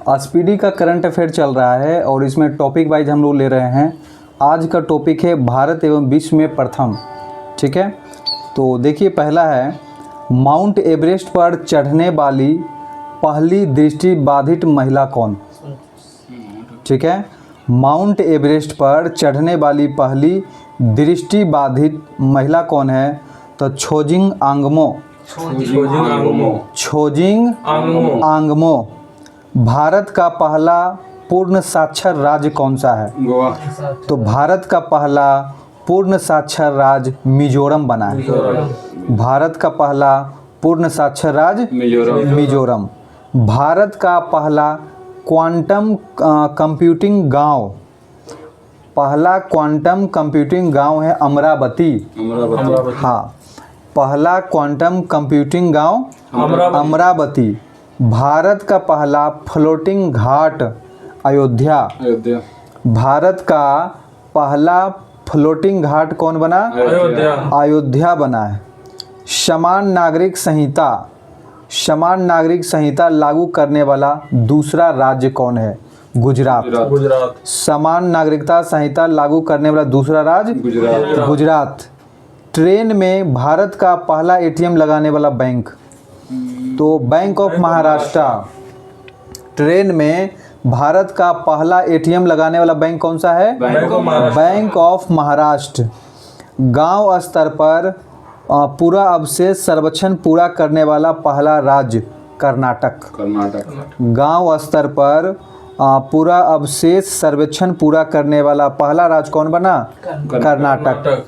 Speedy का current affair चल रहा है और इसमें टॉपिक वाइज हम लोग ले रहे हैं। आज का टॉपिक है भारत एवं विश्व में प्रथम। ठीक है, तो देखिए पहला है माउंट एवरेस्ट पर चढ़ने वाली पहली दृष्टिबाधित महिला कौन। ठीक है, माउंट एवरेस्ट पर चढ़ने वाली पहली दृष्टिबाधित महिला कौन है, तो छोजिंग आंगमो। भारत का पहला पूर्ण साक्षर राज्य कौन सा है, गोवा। तो भारत का पहला पूर्ण साक्षर राज्य मिजोरम बना है। भारत का पहला पूर्ण साक्षर राज्य मिजोरम। भारत का पहला क्वांटम कंप्यूटिंग गांव, पहला क्वांटम कंप्यूटिंग गांव है अमरावती। हाँ, पहला क्वांटम कंप्यूटिंग गांव अमरावती। भारत का पहला फ्लोटिंग घाट अयोध्या। भारत का पहला फ्लोटिंग घाट कौन बना, अयोध्या बना है। समान नागरिक संहिता लागू करने वाला दूसरा राज्य कौन है, गुजरात। समान नागरिकता संहिता लागू करने वाला दूसरा राज्य गुजरात। ट्रेन में भारत का पहला एटीएम लगाने वाला बैंक, तो बैंक ऑफ महाराष्ट्र। ट्रेन में भारत का पहला एटीएम लगाने वाला बैंक कौन सा है, बैंक ऑफ महाराष्ट्र। गांव स्तर पर पूरा अवशेष सर्वेक्षण पूरा करने वाला पहला राज्य कर्नाटक। गांव स्तर पर पूरा अवशेष सर्वेक्षण पूरा करने वाला पहला राज्य कौन बना, कर्नाटक।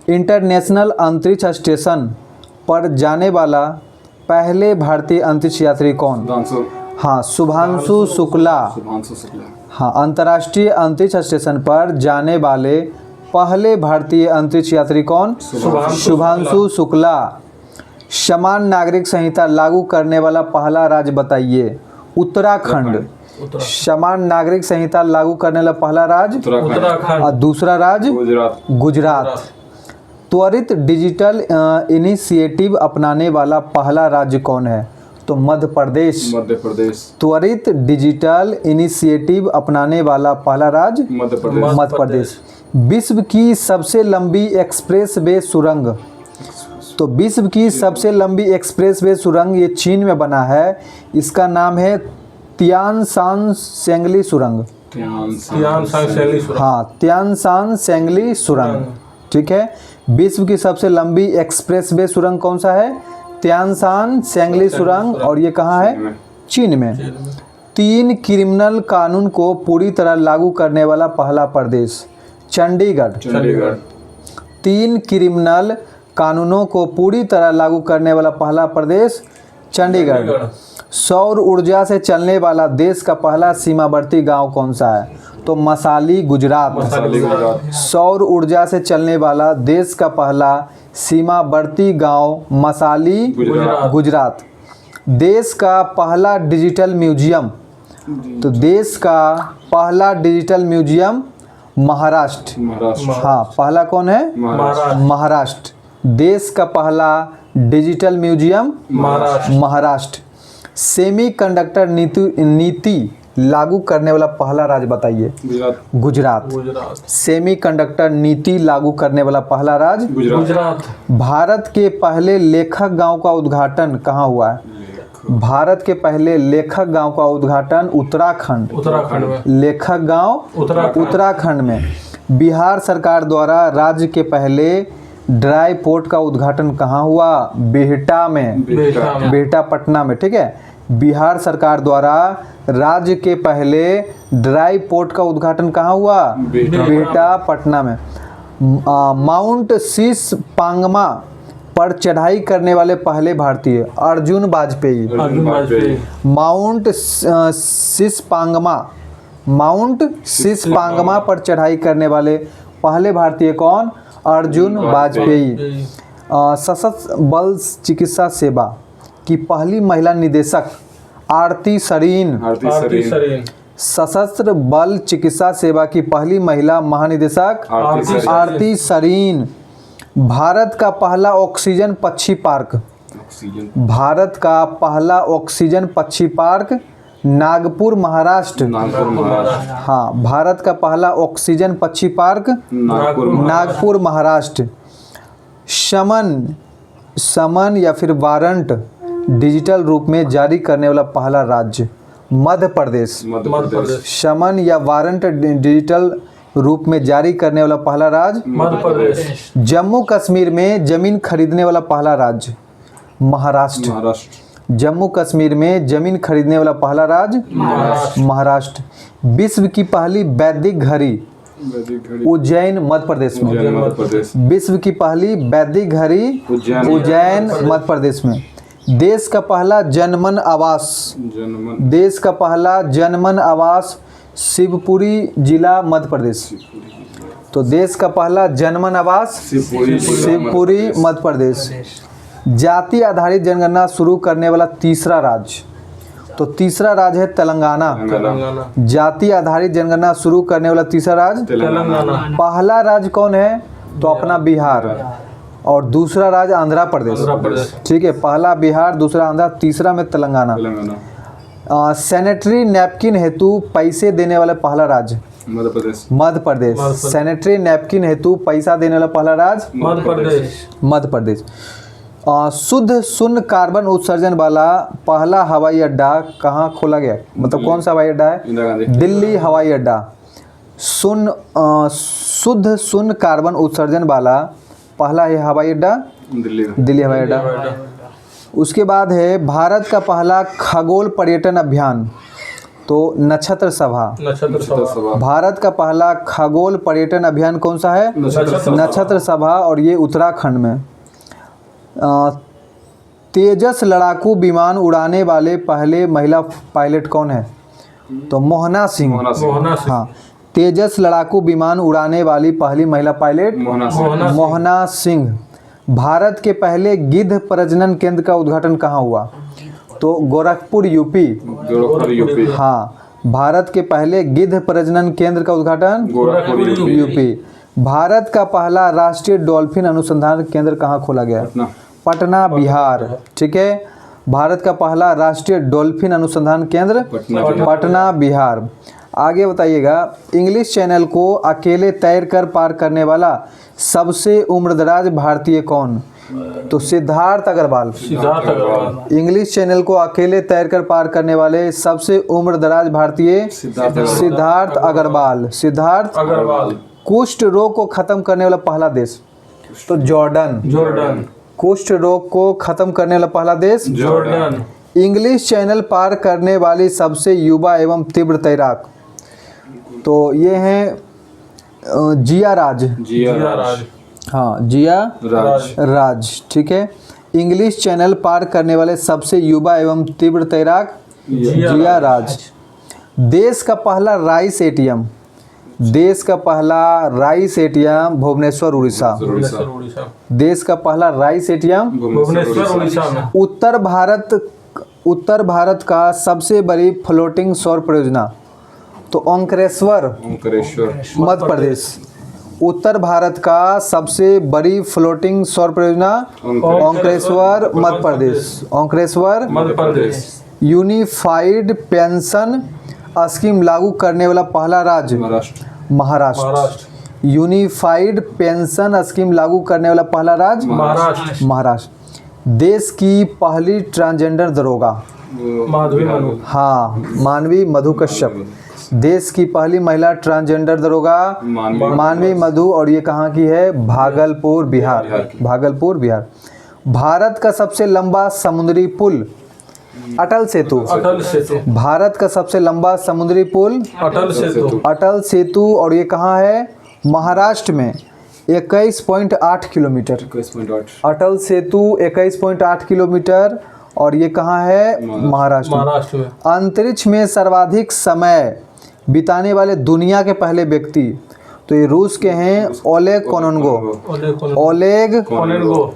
इंटरनेशनल अंतरिक्ष स्टेशन पर जाने वाला पहले भारतीय अंतरिक्ष यात्री कौन, हाँ शुभांशु शुक्ला। हाँ, अंतर्राष्ट्रीय अंतरिक्ष स्टेशन पर जाने वाले पहले भारतीय अंतरिक्ष यात्री कौन, शुभांशु शुक्ला। समान नागरिक संहिता लागू करने वाला पहला राज्य बताइए, उत्तराखंड। समान नागरिक संहिता लागू करने वाला पहला राज्य उत्तराखंड और दूसरा राज्य गुजरात। त्वरित डिजिटल इनिशिएटिव अपनाने वाला पहला राज्य कौन है, तो मध्य प्रदेश। त्वरित डिजिटल इनिशिएटिव अपनाने वाला पहला राज्य मध्य प्रदेश। विश्व की सबसे लंबी एक्सप्रेसवे सुरंग, तो विश्व की सबसे लंबी एक्सप्रेसवे सुरंग ये चीन में बना है। इसका नाम है तियानशान सेंगली सुरंग। हाँ, तियानशान सेंगली सुरंग। ठीक है, विश्व की सबसे लंबी एक्सप्रेसवे सुरंग कौन सा है, तियानशान सेंगली सुरंग, और ये कहाँ है, चीन में। 3 क्रिमिनल कानून को पूरी तरह लागू करने वाला पहला प्रदेश चंडीगढ़। 3 क्रिमिनल कानूनों को पूरी तरह लागू करने वाला पहला प्रदेश चंडीगढ़। सौर ऊर्जा से चलने वाला देश का पहला सीमावर्ती गांव कौन सा है, तो मसाली, गुजरात। सौर ऊर्जा से चलने वाला देश का पहला सीमावर्ती गांव मसाली, गुजरात। देश का पहला डिजिटल म्यूजियम, तो देश का पहला डिजिटल म्यूजियम महाराष्ट्र। हाँ, पहला कौन है, महाराष्ट्र। देश का पहला डिजिटल म्यूजियम महाराष्ट्र। सेमीकंडक्टर नीति लागू करने वाला पहला राज्य बताइए, गुजरात। सेमीकंडक्टर नीति लागू करने वाला पहला राज्य गुजरात। भारत के पहले लेखक गांव का उद्घाटन कहाँ हुआ है, भारत के पहले लेखक गांव का उद्घाटन उत्तराखंड में। लेखक गांव उत्तराखंड में। बिहार सरकार द्वारा राज्य के पहले ड्राई पोर्ट का उद्घाटन कहाँ हुआ, बिहटा में, बिहटा पटना में। ठीक है, बिहार सरकार द्वारा राज्य के पहले ड्राई पोर्ट का उद्घाटन कहाँ हुआ, बिहटा पटना में। माउंट शीश पांगमा पर चढ़ाई करने वाले पहले भारतीय अर्जुन वाजपेयी। माउंट शीश पांगमा पर चढ़ाई करने वाले पहले भारतीय कौन, अर्जुन वाजपेयी। सशस्त्र बल चिकित्सा सेवा की पहली महिला निदेशक आरती सरीन। सशस्त्र बल चिकित्सा सेवा की पहली महिला महानिदेशक आरती सरीन। भारत का पहला ऑक्सीजन पक्षी पार्क, भारत का पहला ऑक्सीजन पक्षी पार्क नागपुर महाराष्ट्र। नागपुर महाराष्ट्र। हाँ, भारत का पहला ऑक्सीजन पक्षी पार्क नागपुर महाराष्ट्र। समन या फिर वारंट डिजिटल रूप में जारी करने वाला पहला राज्य मध्य प्रदेश। समन या वारंट डिजिटल रूप में जारी करने वाला पहला राज्य मध्य प्रदेश। जम्मू कश्मीर में जमीन खरीदने वाला पहला राज्य महाराष्ट्र। जम्मू कश्मीर में जमीन खरीदने वाला पहला राज्य महाराष्ट्र। विश्व की पहली वैदिक घड़ी उज्जैन मध्य प्रदेश में। विश्व की पहली वैदिक घड़ी उज्जैन मध्य प्रदेश में। देश का पहला जनमन आवास शिवपुरी जिला मध्य प्रदेश। तो देश का पहला जनमन आवास शिवपुरी मध्य प्रदेश। जाति आधारित जनगणना शुरू करने वाला तीसरा राज्य, तो तीसरा राज्य है तेलंगाना। जाति आधारित जनगणना शुरू करने वाला तीसरा राज्य तेलंगाना। पहला राज्य कौन है? तो अपना बिहार, और दूसरा राज्य आंध्र प्रदेश। ठीक है, पहला बिहार, दूसरा आंध्र, तीसरा में तेलंगाना। सैनिटरी नैपकिन हेतु पैसे देने वाला पहला राज्य मध्य प्रदेश। सैनिटरी नैपकिन हेतु पैसा देने वाला पहला राज्य मध्य प्रदेश। शुद्ध शून्य कार्बन उत्सर्जन वाला पहला हवाई अड्डा कहाँ खोला गया? मतलब कौन सा हवाई अड्डा है? दिल्ली हवाई अड्डा। शुद्ध शून्य कार्बन उत्सर्जन वाला पहला है हवाई अड्डा दिल्ली हवाई अड्डा। उसके बाद है भारत का पहला खगोल पर्यटन अभियान, तो नक्षत्र सभा। भारत का पहला खगोल पर्यटन अभियान कौन सा है? नक्षत्र सभा, और ये उत्तराखंड में। तेजस लड़ाकू विमान उड़ाने वाले पहले महिला पायलट कौन है? तो मोहना सिंह। हाँ, तेजस लड़ाकू विमान उड़ाने वाली पहली महिला पायलट मोहना सिंह। भारत के पहले गिद्ध प्रजनन केंद्र का उद्घाटन कहाँ हुआ? तो गोरखपुर यूपी। हाँ, भारत के पहले गिद्ध प्रजनन केंद्र का उद्घाटन यूपी। भारत का पहला राष्ट्रीय डॉल्फिन अनुसंधान केंद्र कहाँ खोला गया? पटना बिहार। ठीक है, भारत का पहला राष्ट्रीय डॉल्फिन अनुसंधान केंद्र पटना बिहार। आगे बताइएगा, इंग्लिश चैनल को अकेले तैरकर पार करने वाला सबसे उम्रदराज भारतीय कौन? तो सिद्धार्थ अग्रवाल। इंग्लिश चैनल को अकेले तैरकर पार करने वाले सबसे उम्रदराज भारतीय सिद्धार्थ अग्रवाल। कुष्ठ रोग को खत्म करने वाला पहला देश? तो जॉर्डन। कुष्ठ रोग को खत्म करने वाला पहला देश जॉर्डन। इंग्लिश चैनल पार करने वाली सबसे युवा एवं तीव्र तैराक? तो ये हैं जिया राज। हाँ, जिया राज। ठीक है, इंग्लिश चैनल पार करने वाले सबसे युवा एवं तीव्र तैराक जिया राज। देश का पहला राइस एटीएम भुवनेश्वर उड़ीसा। देश का पहला राइस एटीएम भुवनेश्वर उड़ीसा में। उत्तर भारत का सबसे बड़ी फ्लोटिंग सौर परियोजना? तो ओंकारेश्वर मध्य प्रदेश। उत्तर भारत का सबसे बड़ी फ्लोटिंग सौर परियोजना Omkareshwar Madhya Pradesh. Unified pension scheme लागू करने वाला पहला राज्य महाराष्ट्र। यूनिफाइड पेंशन स्कीम लागू करने वाला पहला राज्य महाराष्ट्र। देश की पहली ट्रांसजेंडर दरोगा? हाँ, मानवी मधु कश्यप। देश की पहली महिला ट्रांसजेंडर दरोगा मानवी मधु, और ये कहाँ की है? भागलपुर बिहार। भारत का सबसे लंबा समुद्री पुल? अटल सेतु। भारत का सबसे लंबा समुद्री पुल अटल सेतु, और ये कहाँ है? महाराष्ट्र में। 21.8 किलोमीटर। अटल सेतु 21.8 किलोमीटर, और ये कहाँ है? महाराष्ट्र में। अंतरिक्ष में सर्वाधिक समय बिताने वाले दुनिया के पहले व्यक्ति? तो ये रूस के हैं, ओलेग कोनेन्को।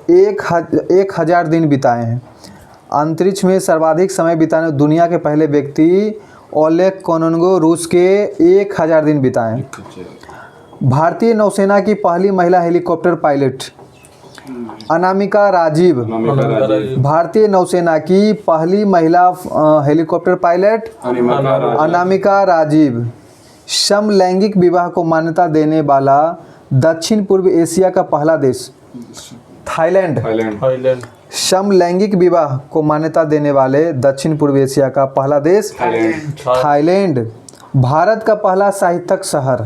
1000 दिन बिताए हैं। अंतरिक्ष में सर्वाधिक समय बिताने दुनिया के पहले व्यक्ति ओलेग कोनेन्को, रूस के 1000 दिन बिताए हैं। भारतीय नौसेना की पहली महिला हेलीकॉप्टर पायलट? अनामिका राजीव। अनामिका राजीव। भारतीय नौसेना की पहली महिला हेलीकॉप्टर पायलट अनामिका राजीव। समलैंगिक विवाह को मान्यता देने वाला दक्षिण पूर्व एशिया का पहला देश थाईलैंड। थाईलैंड। समलैंगिक विवाह को मान्यता देने वाले दक्षिण पूर्व एशिया का पहला देश थाईलैंड। भारत का पहला साहित्यिक शहर,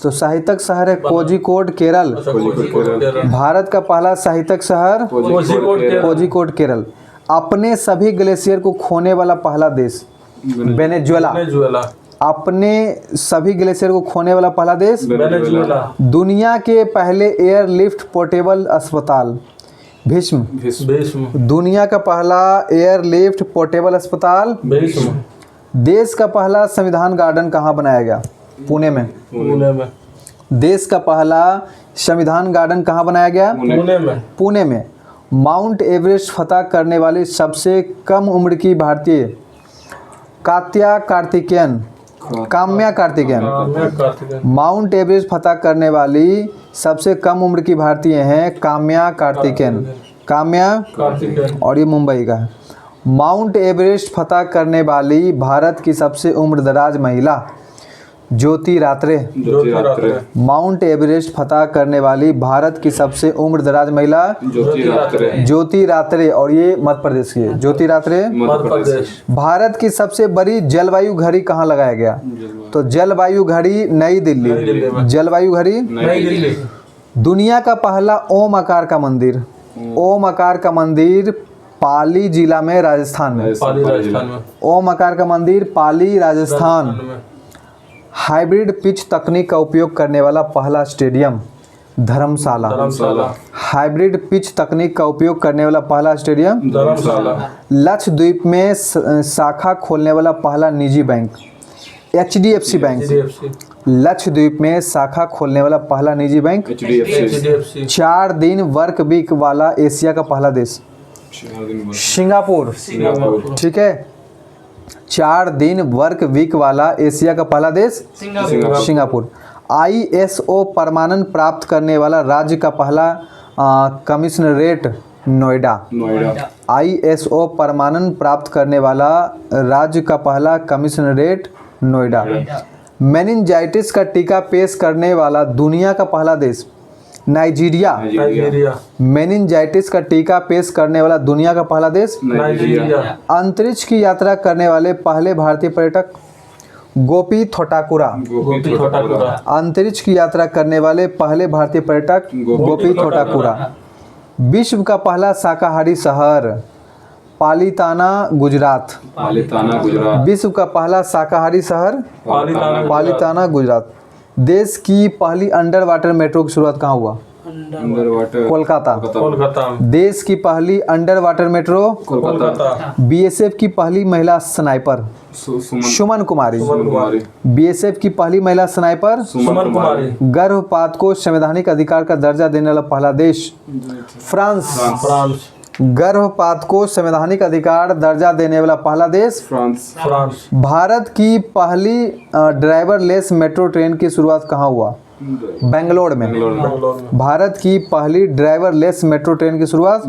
तो साहित्यिक शहर है कोझिकोड केरल। भारत का पहला साहित्यिक शहर कोझिकोड केरल। अपने सभी ग्लेशियर को खोने वाला पहला देश वेनेजुएला। अपने सभी ग्लेशियर को खोने वाला पहला देश वेनेजुएला। दुनिया के पहले एयरलिफ्ट पोर्टेबल अस्पताल भीष्म। दुनिया का पहला एयरलिफ्ट पोर्टेबल अस्पताल भीष्म। देश का पहला संविधान गार्डन कहाँ बनाया गया? पुणे में। पुणे में। देश का पहला संविधान गार्डन कहाँ बनाया गया? पुणे में। पुणे में। माउंट एवरेस्ट फतह करने वाली सबसे कम उम्र की भारतीय काम्या कार्तिकेयन। माउंट एवरेस्ट फतह करने वाली सबसे कम उम्र की भारतीय हैं काम्या कार्तिकेयन और ये मुंबई का है। माउंट एवरेस्ट फतह करने वाली भारत की सबसे उम्रदराज महिला ज्योति रात्रे। माउंट एवरेस्ट फतह करने वाली भारत की सबसे उम्रदराज महिला ज्योति रात्रे और ये मध्य प्रदेश की है। ज्योति रात्रे मध्य प्रदेश। भारत की सबसे बड़ी जलवायु घड़ी कहाँ लगाया गया? तो जलवायु घड़ी नई दिल्ली। जलवायु घड़ी नई दिल्ली। दुनिया का पहला ओम आकार का मंदिर, ओम आकार का मंदिर पाली जिला में राजस्थान में। राजस्थान में। ओम आकार का मंदिर पाली राजस्थान। हाइब्रिड पिच तकनीक का उपयोग करने वाला पहला स्टेडियम धर्मशाला। हाइब्रिड पिच तकनीक का उपयोग करने वाला पहला स्टेडियम धर्मशाला। लक्षद्वीप में शाखा खोलने वाला पहला निजी बैंक HDFC बैंक। लक्षद्वीप में शाखा खोलने वाला पहला निजी बैंक HDFC। 4 दिन वर्क वीक वाला एशिया का पहला देश सिंगापुर। ठीक है, 4 दिन वर्क वीक वाला एशिया का पहला देश सिंगापुर। ISO प्रमाणन प्राप्त करने वाला राज्य का पहला कमिश्नरेट नोएडा। ISO प्रमाणन प्राप्त करने वाला राज्य का पहला कमिश्नरेट नोएडा। मेनिंजाइटिस का टीका पेश करने वाला दुनिया का पहला देश नाइजीरिया। मेनिंजाइटिस का टीका पेश करने वाला दुनिया का पहला देश नाइजीरिया। अंतरिक्ष की यात्रा करने वाले पहले भारतीय पर्यटक गोपी थोटाकुरा। अंतरिक्ष की यात्रा करने वाले पहले भारतीय पर्यटक गोपी थोटाकुरा। विश्व का पहला शाकाहारी शहर पालिताना गुजरात। विश्व का पहला शाकाहारी शहर पालिताना गुजरात। देश की पहली अंडर वाटर मेट्रो की शुरुआत कहाँ हुआ? कोलकाता। देश की पहली under water metro Kolkata. BSF की पहली महिला स्नाइपर सुमन कुमारी। BSF की पहली महिला स्नाइपर सुमन कुमारी। गर्भपात को संवैधानिक अधिकार का दर्जा देने वाला पहला देश फ्रांस। गर्भपात को संवैधानिक अधिकार दर्जा देने वाला पहला देश फ्रांस। भारत की पहली ड्राइवरलेस मेट्रो ट्रेन की शुरुआत कहाँ हुआ? बेंगलोर में। भारत की पहली ड्राइवरलेस मेट्रो ट्रेन की शुरुआत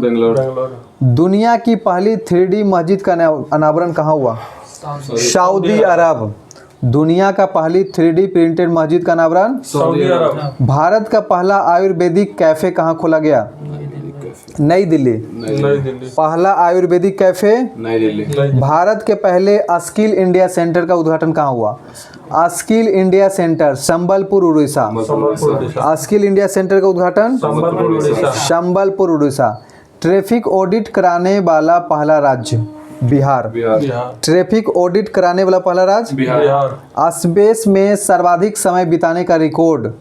दुनिया की पहली 3D मस्जिद का अनावरण कहाँ हुआ? सऊदी अरब। दुनिया का पहली 3D प्रिंटेड मस्जिद का अनावरण सऊदी अरब। भारत का पहला आयुर्वेदिक कैफे कहाँ खोला गया? नई दिल्ली। पहला आयुर्वेदिक कैफे नई दिल्ली। भारत के पहले स्किल इंडिया सेंटर का उद्घाटन कहाँ हुआ? Skill India centre Sambalpur Orissa. Skill India centre का उद्घाटन संबलपुर उड़ीसा। ट्रैफिक ऑडिट कराने वाला पहला राज्य बिहार। ट्रैफिक ऑडिट कराने वाला पहला राज्य बिहार। स्पेस में सर्वाधिक समय बिताने का रिकॉर्ड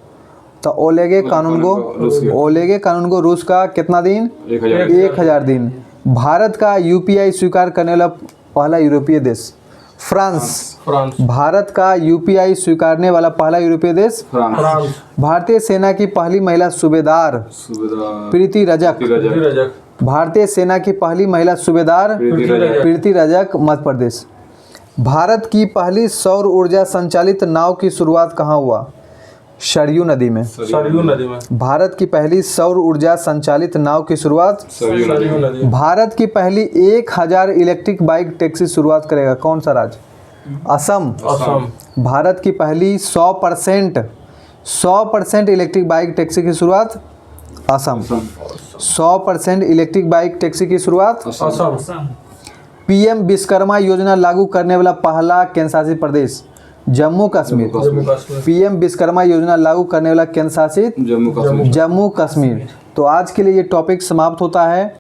तो ओलेगे कानूनगो रूस का कितना दिन? 1000 दिन। भारत का UPI स्वीकार करने वाला पहला यूरोपीय देश फ्रांस। भारत का UPI स्वीकारने वाला पहला यूरोपीय देश फ्रांस। भारतीय सेना की पहली महिला सूबेदार प्रीति रजक। भारतीय सेना की पहली महिला सूबेदार प्रीति रजक मध्य प्रदेश। भारत की पहली सौर ऊर्जा संचालित नाव की शुरुआत कहाँ हुआ? सरयू नदी में। सरयू नदी में। भारत की पहली सौर ऊर्जा संचालित नाव की शुरुआत। सरयू नदी। भारत की पहली 1000 इलेक्ट्रिक बाइक टैक्सी शुरुआत करेगा कौन सा राज्य? असम। असम। भारत की पहली 100% इलेक्ट्रिक बाइक टैक्सी की शुरुआत। असम। 100% इलेक्ट्रिक बाइक टैक्सी की शुरुआत। असम। पीएम विश्वकर्मा योजना लागू करने वाला पहला केंद्र शासित प्रदेश। जम्मू कश्मीर। जम्मू कश्मीर। पीएम विश्वकर्मा योजना लागू करने वाला केंद्र शासित जम्मू कश्मीर। जम्मू कश्मीर। तो आज के लिए ये टॉपिक समाप्त होता है।